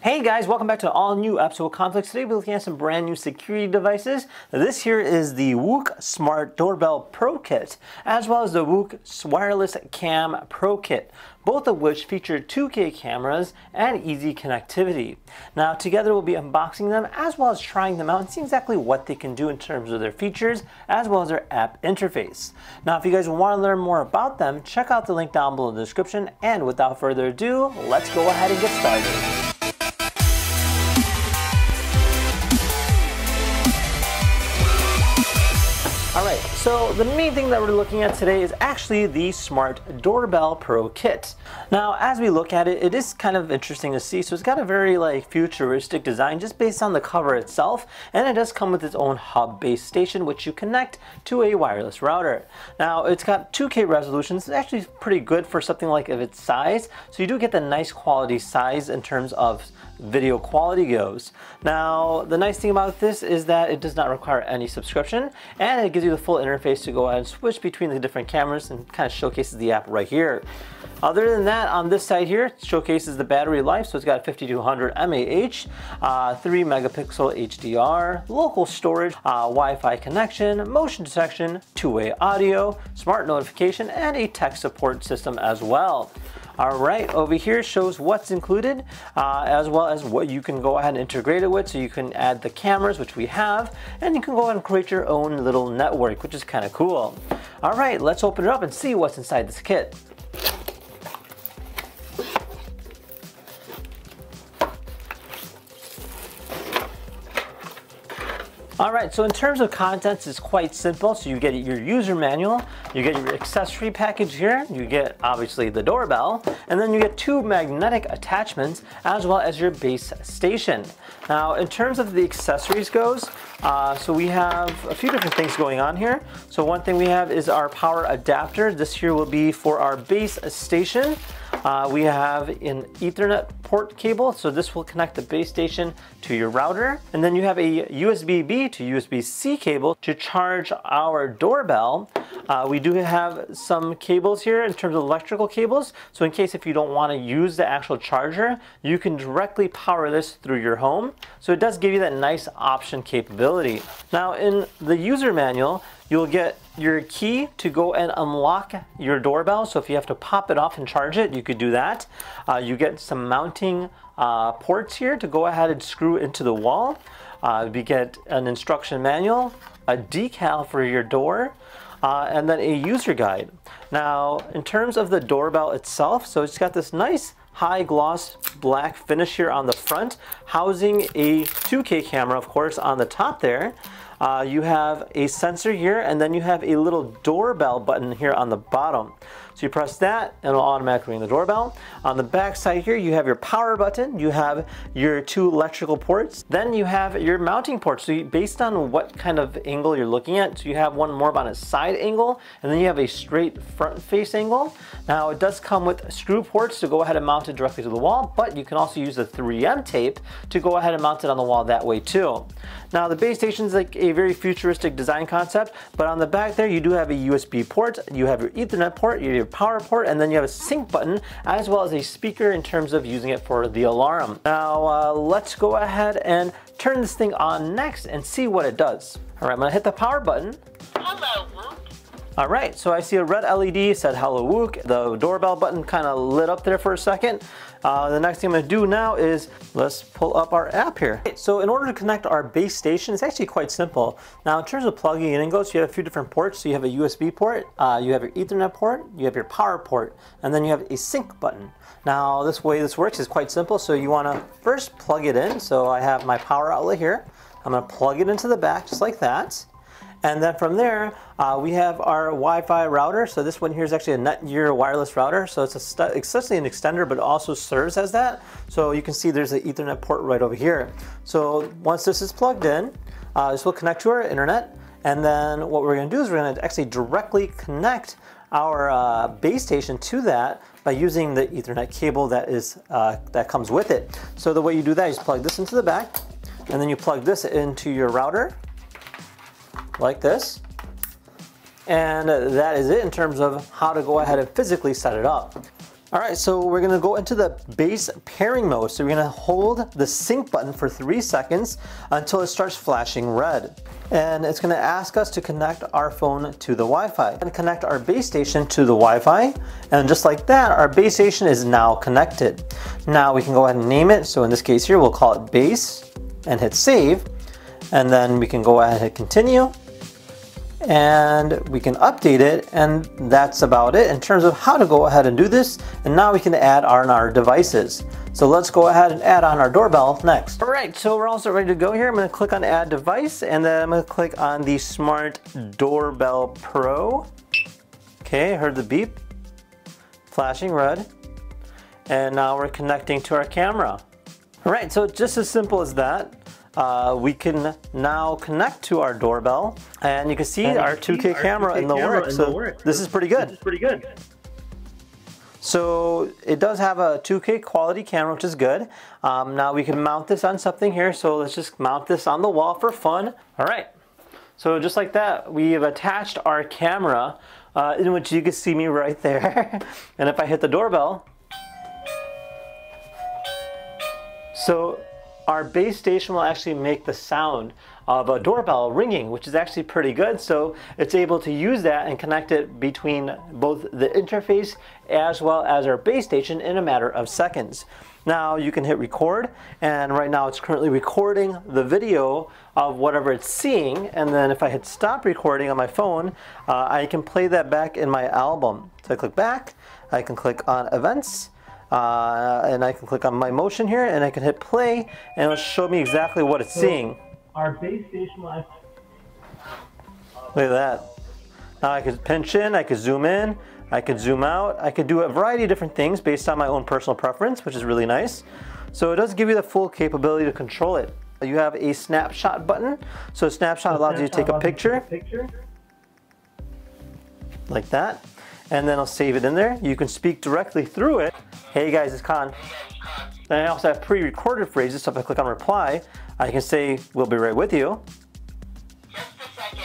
Hey guys, welcome back to an all new episode of KhanFlicks. Today we're looking at some brand new security devices. This here is the WUUK Smart Doorbell Pro Kit, as well as the WUUK Wireless Cam Pro Kit, both of which feature 2K cameras and easy connectivity. Now together we'll be unboxing them as well as trying them out and see exactly what they can do in terms of their features as well as their app interface. Now if you guys want to learn more about them, check out the link down below in the description, and without further ado, let's go ahead and get started. Alright, so the main thing that we're looking at today is actually the Smart Doorbell Pro Kit. Now, as we look at it, it is kind of interesting to see. So it's got a very futuristic design just based on the cover itself, and it does come with its own hub-based station which you connect to a wireless router. Now, it's got 2K resolution. It's actually pretty good for something like of its size. So you do get the nice quality size in terms of video quality goes. Now, the nice thing about this is that it does not require any subscription, and it gives you the full interface to go ahead and switch between the different cameras and kind of showcases the app right here. Other than that, on this side here, it showcases the battery life. So it's got 5200 mAh, 3 megapixel HDR, local storage, Wi-Fi connection, motion detection, two-way audio, smart notification, and a tech support system as well. Alright, over here shows what's included, as well as what you can go ahead and integrate it with. So you can add the cameras, which we have, and you can go ahead and create your own little network, which is kind of cool. Alright, let's open it up and see what's inside this kit. Alright, so in terms of contents, it's quite simple. So you get your user manual, you get your accessory package here, you get obviously the doorbell, and then you get two magnetic attachments as well as your base station. Now in terms of the accessories goes, so we have a few different things going on here. So one thing we have is our power adapter. This here will be for our base station. We have an Ethernet port cable, so this will connect the base station to your router. And then you have a USB-B to USB-C cable to charge our doorbell. We do have some cables here in terms of electrical cables, so in case if you don't want to use the actual charger, you can directly power this through your home. So it does give you that nice option capability. Now in the user manual, you'll get your key to go and unlock your doorbell. So if you have to pop it off and charge it, you could do that. You get some mounting ports here to go ahead and screw into the wall. You get an instruction manual, a decal for your door, and then a user guide. Now, in terms of the doorbell itself, so it's got this nice high gloss black finish here on the front, housing a 2K camera, of course, on the top there. You have a sensor here, and then you have a little doorbell button here on the bottom. So you press that and it'll automatically ring the doorbell. On the back side here, you have your power button, you have your two electrical ports, then you have your mounting ports. So based on what kind of angle you're looking at, so you have one more on a side angle, and then you have a straight front face angle. Now it does come with screw ports to go ahead and mount it directly to the wall, but you can also use the 3M tape to go ahead and mount it on the wall that way too. Now the base station is like a very futuristic design concept, but on the back there you do have a USB port, you have your Ethernet port, you have your power port, and then you have a sync button as well as a speaker in terms of using it for the alarm. Now let's go ahead and turn this thing on next and see what it does. Alright, I'm going to hit the power button. Hello, WUUK. Alright, so I see a red LED said hello WUUK. The doorbell button kind of lit up there for a second. The next thing I'm going to do now is let's pull up our app here. So in order to connect our base station, it's actually quite simple. Now in terms of plugging it in goes, you have a few different ports. So you have a USB port, you have your Ethernet port, you have your power port, and then you have a sync button. Now this way this works is quite simple. So you want to first plug it in. So I have my power outlet here. I'm going to plug it into the back just like that. And then from there, we have our Wi-Fi router. So this one here is actually a Netgear wireless router. So it's essentially an extender, but it also serves as that. So you can see there's an Ethernet port right over here. So once this is plugged in, this will connect to our internet. And then what we're going to do is we're going to actually directly connect our base station to that by using the Ethernet cable that comes with it. So the way you do that is plug this into the back, and then you plug this into your router like this, and that is it in terms of how to go ahead and physically set it up. All right, so we're gonna go into the base pairing mode. So we're gonna hold the sync button for 3 seconds until it starts flashing red. And it's gonna ask us to connect our phone to the Wi-Fi and connect our base station to the Wi-Fi. And just like that, our base station is now connected. Now we can go ahead and name it. So in this case here, we'll call it base and hit save. And then we can go ahead and hit continue. And we can update it, and that's about it in terms of how to go ahead and do this. And now we can add on our devices. So let's go ahead and add on our doorbell next. All right, so we're also ready to go here. I'm gonna click on add device, and then I'm gonna click on the Smart Doorbell Pro. Okay, heard the beep, flashing red. And now we're connecting to our camera. All right, so just as simple as that. We can now connect to our doorbell, and you can see our 2K camera in the works. So this is pretty good. So it does have a 2K quality camera, which is good. Now we can mount this on something here. So let's just mount this on the wall for fun. All right. So just like that, we have attached our camera, in which you can see me right there. And if I hit the doorbell, so our base station will actually make the sound of a doorbell ringing, which is actually pretty good. So it's able to use that and connect it between both the interface as well as our base station in a matter of seconds. Now you can hit record, and right now it's currently recording the video of whatever it's seeing. And then if I hit stop recording on my phone, I can play that back in my album. So I click back, I can click on events, and I can click on my motion here, and I can hit play, and it'll show me exactly what it's seeing. Our base station live. Look at that. Now I could pinch in, I could zoom in, I could zoom out, I could do a variety of different things based on my own personal preference, which is really nice. So it does give you the full capability to control it. You have a snapshot button. So a snapshot allows you to take a picture like that, and then I'll save it in there. You can speak directly through it. Hey guys, it's Khan. Then I also have pre-recorded phrases, so if I click on reply, I can say, we'll be right with you. Just a second.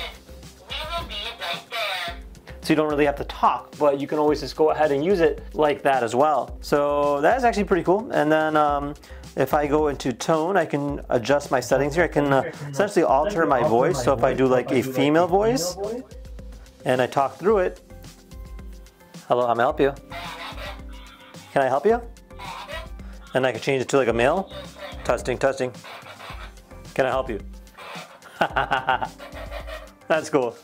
We will be right there. So you don't really have to talk, but you can always just go ahead and use it like that as well. So that is actually pretty cool. And then if I go into tone, I can adjust my settings here. I can essentially alter my voice. So if I do like a female voice and I talk through it, hello, how may I help you? Can I help you? And I can change it to like a male. Testing, testing. Can I help you? That's cool.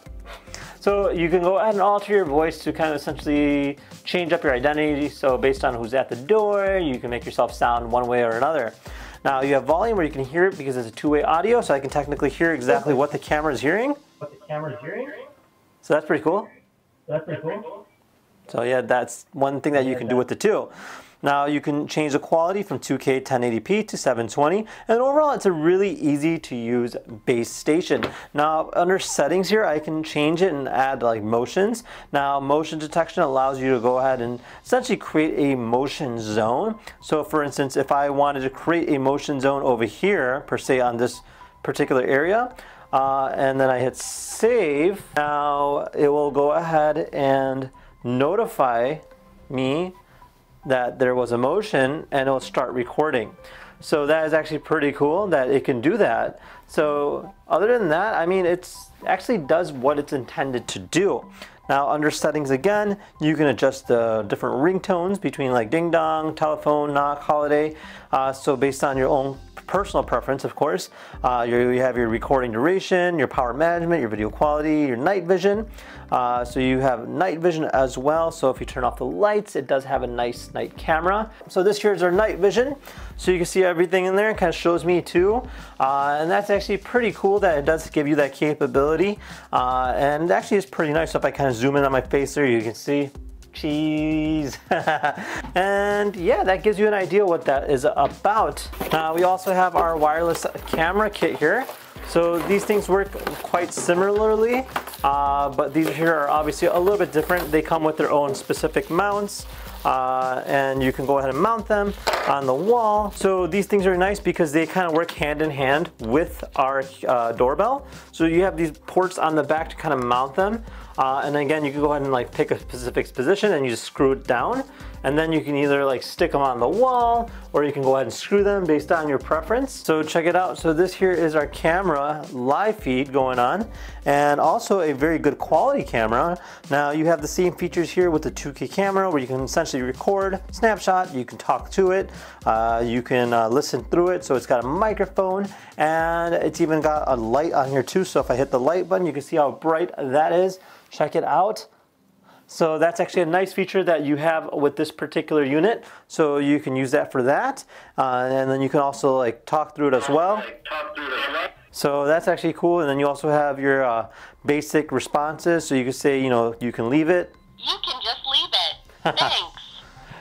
So you can go ahead and alter your voice to kind of essentially change up your identity. So based on who's at the door, you can make yourself sound one way or another. Now you have volume where you can hear it because it's a two-way audio, so I can technically hear exactly what the camera is hearing. So that's pretty cool. So yeah, that's one thing that you can do with the two. Now you can change the quality from 2K 1080p to 720, and overall it's a really easy to use base station. Now under settings here, I can change it and add like motions. Now motion detection allows you to go ahead and essentially create a motion zone. So for instance, if I wanted to create a motion zone over here, per se on this particular area, and then I hit save, now it will go ahead and notify me that there was a motion, and it'll start recording. So that is actually pretty cool that it can do that. So other than that, I mean, it actually does what it's intended to do. Now under settings again, you can adjust the different ringtones between like ding dong, telephone, knock, holiday. So based on your own personal preference, of course, you have your recording duration, your power management, your video quality, your night vision. So you have night vision as well. So if you turn off the lights, it does have a nice night camera. So this here is our night vision. So you can see everything in there. It kind of shows me too. And that's actually pretty cool that it does give you that capability. And actually it's pretty nice. So if I kind of zoom in on my face there, you can see cheese. And yeah, that gives you an idea what that is about. We also have our wireless camera kit here. So these things work quite similarly, but these here are obviously a little bit different. They come with their own specific mounts. and you can go ahead and mount them on the wall. So these things are nice because they kind of work hand in hand with our doorbell. So you have these ports on the back to kind of mount them. And again, you can go ahead and like pick a specific position and you just screw it down. And then you can either like stick them on the wall or you can go ahead and screw them based on your preference. So check it out. So this here is our camera live feed going on, and also a very good quality camera. Now you have the same features here with the 2K camera where you can essentially record, snapshot, you can talk to it, you can listen through it. So it's got a microphone and it's even got a light on here too. So if I hit the light button, you can see how bright that is. Check it out. So that's actually a nice feature that you have with this particular unit. So you can use that for that. And then you can also like talk through it as well. So that's actually cool. And then you also have your basic responses. So you can say, you know, you can leave it. You can just leave it. Thanks.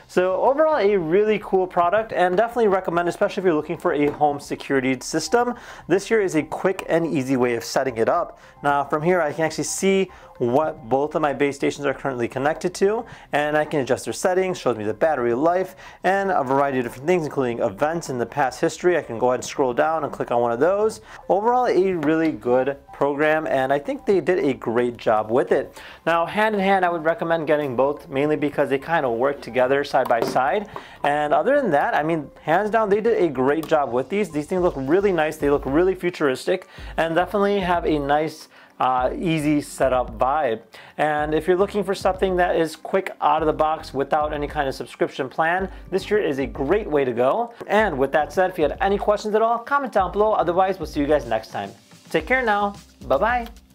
So overall, a really cool product, and definitely recommend, especially if you're looking for a home security system. This here is a quick and easy way of setting it up. Now from here, I can actually see what both of my base stations are currently connected to, and I can adjust their settings, shows me the battery life, and a variety of different things, including events in the past history. I can go ahead and scroll down and click on one of those. Overall, a really good program, and I think they did a great job with it. Now, hand in hand, I would recommend getting both, mainly because they kind of work together side by side. And other than that, I mean, hands down, they did a great job with these. These things look really nice. They look really futuristic, and definitely have a nice easy setup vibe. And if you're looking for something that is quick out of the box without any kind of subscription plan, this here is a great way to go. And with that said, if you had any questions at all, comment down below. Otherwise, we'll see you guys next time. Take care now. Bye-bye.